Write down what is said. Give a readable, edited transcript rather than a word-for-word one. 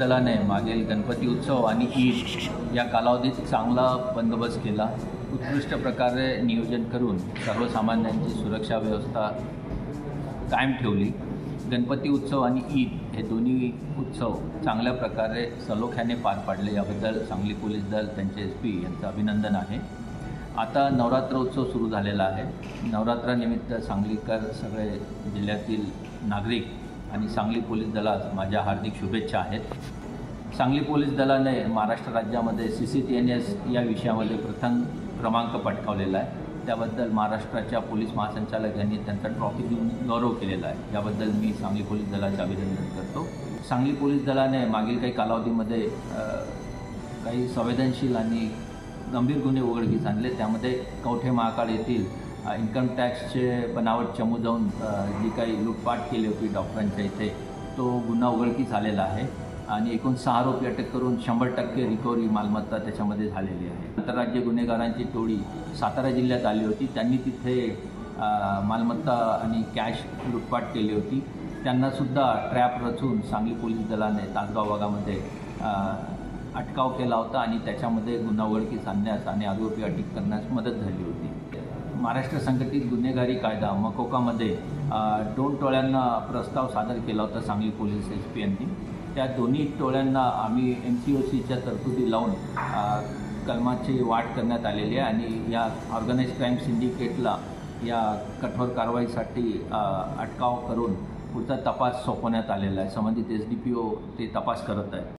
दलाने मागील गणपती उत्सव आणि ईद या कालावधीत चांगला बंदोबस्त केला। उत्कृष्ट प्रकारे नियोजन करून सर्वसामान्यांची सुरक्षा व्यवस्था कायम ठेवली। गणपती उत्सव आणि ईद हे दोन्ही उत्सव चांगल्या प्रकारे सलोख्याने पार पाडले, याबद्दल सांगली पोलीस दल त्यांचे SP यांचं अभिनंदन आहे। आता नवरात्र उत्सव सुरू झालेला आहे। नवरात्रानिमित्त सांगलीकर सगळे जिल्ह्यातील नागरिक आणि सांगली पोलीस दलास माझ्या हार्दिक शुभेच्छा आहेत। सांगली पोलीस दलाने महाराष्ट्र राज्यामध्ये CCTNS या विषयामध्ये प्रथम क्रमांक पटकावलेला आहे। त्याबद्दल महाराष्ट्राच्या पोलीस महासंचालक यांनी त्यांचा ट्रॉफी देऊन गौरव केलेला आहे। याबद्दल मी सांगली पोलीस दलाचे अभिनंदन करतो। सांगली पोलीस दलाने मागील काही कालावधीमध्ये काही संवेदनशील आणि गंभीर गुन्हे उघडकीस आणले। त्यामध्ये कवठे महाकाळ येथील इन्कम टॅक्सचे बनावट चमू जाऊन जी काही लूटपाट केली होती डॉक्टरांच्या इथे, तो गुन्हा उघडकीस आलेला आहे आणि एकूण 6 आरोपी अटक करून 100% रिकव्हरी मालमत्ता त्याच्यामध्ये झालेली आहे। आंतरराज्य गुन्हेगारांची टोळी सातारा जिल्ह्यात आली होती। त्यांनी तिथे मालमत्ता आणि कॅश लूटपाट केली होती। त्यांनासुद्धा ट्रॅप रचून सांगली पोलीस दलाने तासगाव भागामध्ये अटकाव केला होता आणि त्याच्यामध्ये गुन्हा उघडकीस आणण्यास आणि आरोपी अटक करण्यास मदत झाली होती। महाराष्ट्र संघटित गुन्हेगारी कायदा मकोकामध्ये 2 टोळ्यांना प्रस्ताव सादर केला होता सांगली पोलीस SP यांनी। त्या दोन्ही टोळ्यांना आम्ही MCOCच्या तरतुदी लावून कलमाची वाढ करण्यात आलेली आहे आणि या ऑर्गनाइज्ड क्राईम सिंडिकेटला या कठोर कारवाईसाठी अटकाव करून पुढचा तपास सोपवण्यात आलेला आहे। संबंधित SDPO ते तपास करत आहे।